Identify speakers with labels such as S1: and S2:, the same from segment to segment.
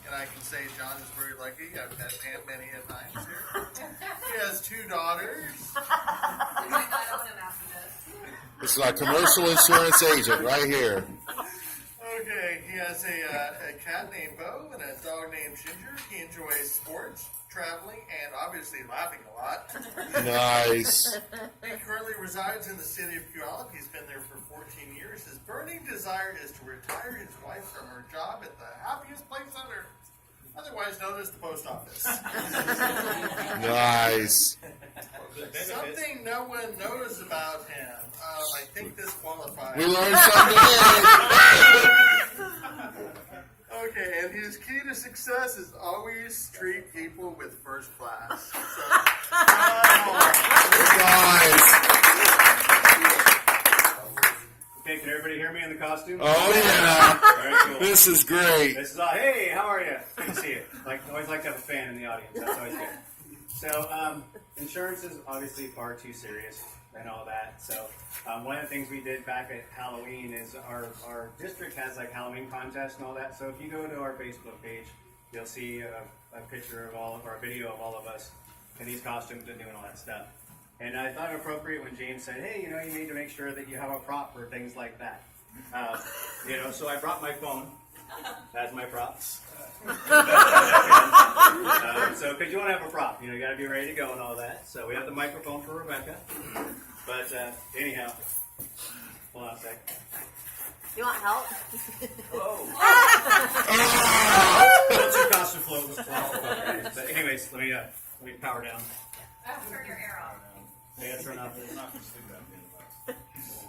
S1: and I can say John is very lucky. I've met him many a times here. He has 2 daughters.
S2: You might not own him after this.
S3: This is our commercial insurance agent right here.
S1: Okay, he has a cat named Bo and a dog named Ginger. He enjoys sports, traveling, and obviously laughing a lot.
S3: Nice.
S1: He currently resides in the city of Puyallup. He's been there for 14 years. His burning desire is to retire his wife from her job at the happiest place on earth, otherwise known as the post office.
S3: Nice.
S1: Something no one knows about him. I think this qualifies.
S3: We learned something today.
S1: Okay, and his key to success is always treat people with first class. So,
S3: Nice.
S4: Okay, can everybody hear me in the costume?
S3: Oh, yeah.
S4: Very cool.
S3: This is great.
S4: This is all. Hey, how are you? Good to see you. Always like to have a fan in the audience. That's always good. So, insurance is obviously far too serious and all that. So, one of the things we did back at Halloween is our district has like Halloween contests and all that. So, if you go to our Facebook page, you'll see a picture of all of our video of all of us in these costumes and doing all that stuff. And I thought it appropriate when James said, "Hey, you need to make sure that you have a prop for things like that." So I brought my phone as my prop. So, because you want to have a prop, you got to be ready to go and all that. So we have the microphone for Rebecca. But anyhow, hold on a sec.
S2: You want help?
S4: That's your costume float. But anyways, let me power down.
S2: Turn your air off.
S4: Yeah, turn off.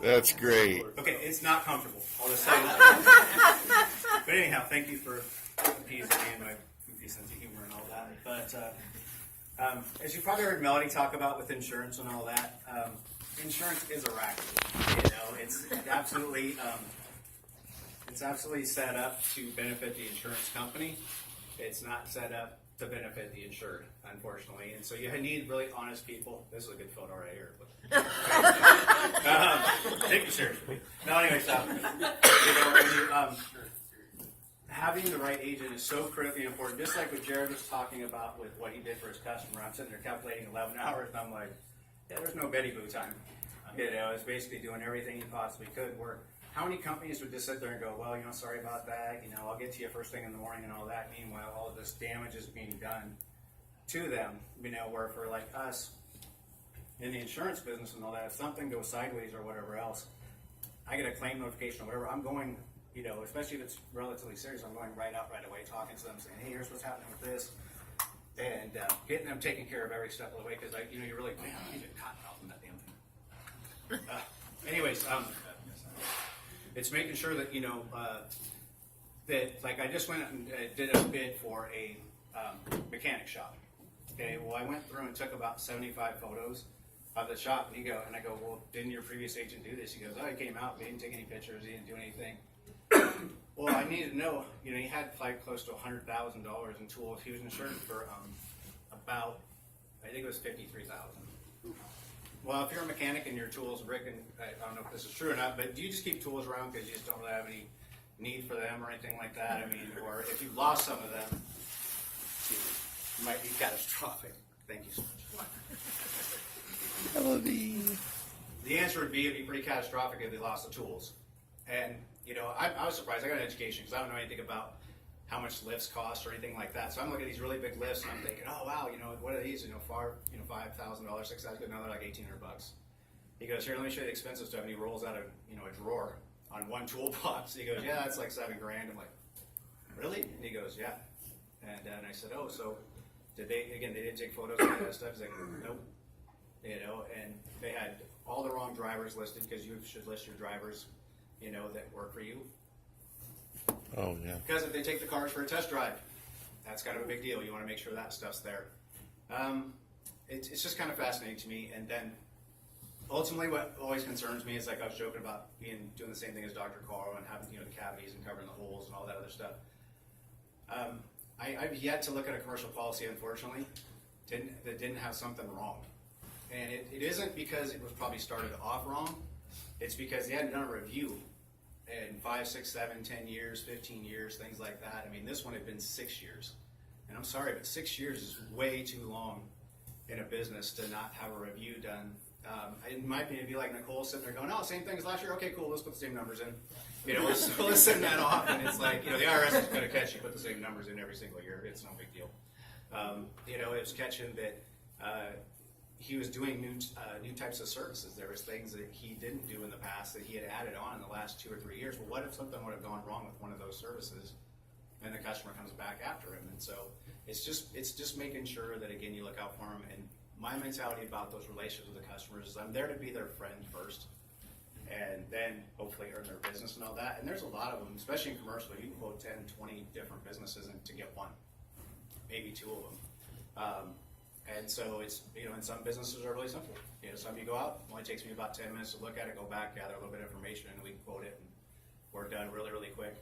S3: That's great.
S4: Okay, it's not comfortable. I'll just say that. But anyhow, thank you for appeasing me and my goofy sense of humor and all that. But as you probably heard Melody talk about with insurance and all that, insurance is a racket. It's absolutely set up to benefit the insurance company. It's not set up to benefit the insured, unfortunately. And so you need really honest people. This is a good photo right here. Take it seriously. No, anyway, stop. Having the right agent is so critically important. Just like what Jared was talking about with what he did for his customer. I'm sitting there calculating 11 hours, and I'm like, yeah, there's no Betty Boo time. It's basically doing everything he possibly could. Where how many companies would just sit there and go, well, sorry about that. I'll get to you first thing in the morning and all that. Meanwhile, all of this damage is being done to them. Where for like us in the insurance business and all that, if something goes sideways or whatever else, I get a claim notification or whatever. I'm going, especially if it's relatively serious, I'm going right out right away, talking to them, saying, hey, here's what's happening with this, and getting them taken care of every step of the way because you're really, man, I need to cotton out from that damn thing. Anyways, it's making sure that that like I just went and did a bid for a mechanic shop. Okay, well I went through and took about 75 photos of the shop, and I go, well, didn't your previous agent do this? He goes, oh, he came out, he didn't take any pictures, he didn't do anything. Well, I needed to know, he had like close to $100,000 in tools. He was insured for about, I think it was $53,000. Well, if you're a mechanic and your tools, Rick, and I don't know if this is true or not, but do you just keep tools around because you just don't really have any need for them or anything like that? Or if you lost some of them, it might be catastrophic. Thank you so much. The answer would be it'd be pretty catastrophic if they lost the tools. And, I was surprised. I got an education because I don't know anything about how much lifts cost or anything like that. So I'm looking at these really big lifts and I'm thinking, oh wow, what are these? $5,000, $6,000, good. Now they're like $1,800. He goes, here, let me show you the expensive stuff. And he rolls out a drawer on one toolbox. He goes, yeah, that's like $7,000. I'm like, really? And he goes, yeah. And I said, oh, so they didn't take photos of that stuff? He's like, nope. And they had all the wrong drivers listed because you should list your drivers, that work for you.
S3: Oh, yeah.
S4: Because if they take the cars for a test drive, that's kind of a big deal. You want to make sure that stuff's there. It's just kind of fascinating to me. And then ultimately what always concerns me is like I was joking about doing the same thing as Dr. Carl and having the cavities and covering the holes and all that other stuff. I've yet to look at a commercial policy, unfortunately, that didn't have something wrong. And it isn't because it was probably started off wrong. It's because they hadn't done a review in 5, 6, 7, 10 years, 15 years, things like that. I mean, this one had been 6 years. And I'm sorry, but 6 years is way too long in a business to not have a review done. In my opinion, it'd be like Nicole sitting there going, oh, same thing as last year. Okay, cool, let's put the same numbers in. Let's send that off. And it's like, the IRS is going to catch you put the same numbers in every single year. It's no big deal. It was catching that he was doing new types of services. There was things that he didn't do in the past that he had added on in the last 2 or 3 years. Well, what if something would have gone wrong with one of those services, and the customer comes back after him? And so it's just making sure that, again, you look out for them. And my mentality about those relationships with the customers is I'm there to be their friend first, and then hopefully earn their business and all that. And there's a lot of them, especially in commercial. You can quote 10, 20 different businesses to get one, maybe 2 of them. And so it's, and some businesses are really simple. Some you go out, it only takes me about 10 minutes to look at it, go back, gather a little bit of information, and we can quote it, and we're done really, really quick.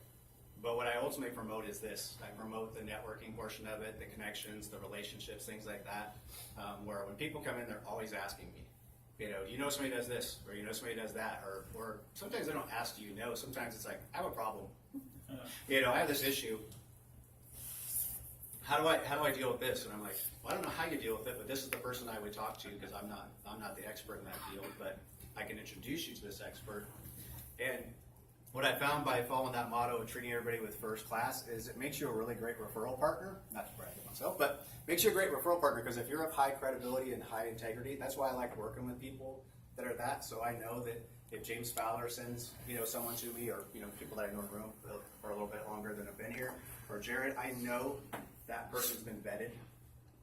S4: But what I ultimately promote is this. I promote the networking portion of it, the connections, the relationships, things like that, where when people come in, they're always asking me, do you know somebody does this, or somebody does that, or sometimes they don't ask, do you know? Sometimes it's like, I have a problem. I have this issue. How do I deal with this? And I'm like, well, I don't know how you deal with it, but this is the person I would talk to, because I'm not the expert in that field, but I can introduce you to this expert. And what I found by following that motto of treating everybody with first class is it makes you a really great referral partner. Not to brag on myself, but makes you a great referral partner, because if you're of high credibility and high integrity, that's why I like working with people that are that. So I know that if James Fowler sends someone to me, or people that I know in the room for a little bit longer than have been here, or Jared, I know that person's been vetted,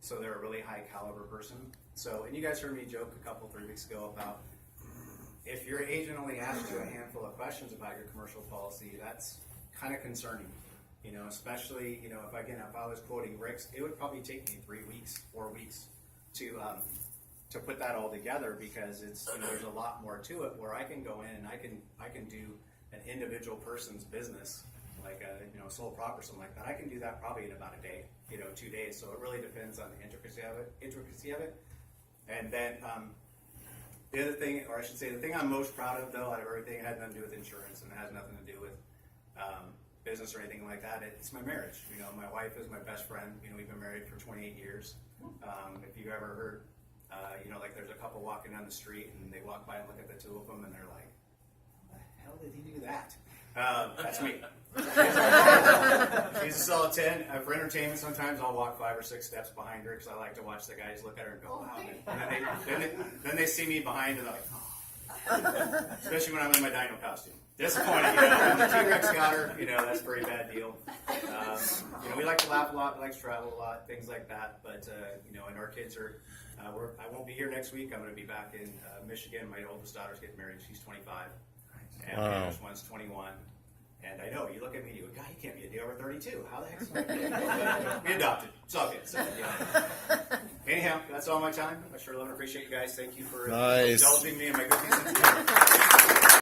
S4: so they're a really high caliber person. So, and you guys heard me joke a 3 weeks ago about, if your agent only asks you a handful of questions about your commercial policy, that's kind of concerning. Especially, if I was quoting Rick's, it would probably take me 3 weeks, 4 weeks to put that all together, because it's, there's a lot more to it, where I can go in and I can do an individual person's business, like a sole prop or something like that. I can do that probably in about a day, 2 days. So it really depends on the intricacy of it. And then the other thing, or I should say, the thing I'm most proud of, though, out of everything, it had nothing to do with insurance, and it has nothing to do with business or anything like that. It's my marriage. My wife is my best friend. We've been married for 28 years. If you've ever heard, like there's a couple walking down the street, and they walk by and look at the 2 of them, and they're like, "How the hell did he do that?" That's me. She's a solid 10. For entertainment, sometimes I'll walk 5 or 6 steps behind her, because I like to watch the guys look at her and go, wow. And then they see me behind, and they're like, oh. Especially when I'm in my dino costume. Disappointing, When the T-Rex got her, that's a pretty bad deal. We like to laugh a lot, we like to travel a lot, things like that. But, and our kids are, I won't be here next week. I'm going to be back in Michigan. My oldest daughter's getting married. She's 25. And my youngest one's 21. And I know, you look at me and you go, God, you can't be a deal over 32. How the heck's that? Be adopted. It's all good. So, Anyhow, that's all my time. I sure love and appreciate you guys. Thank you for indulging me in my good sense of humor.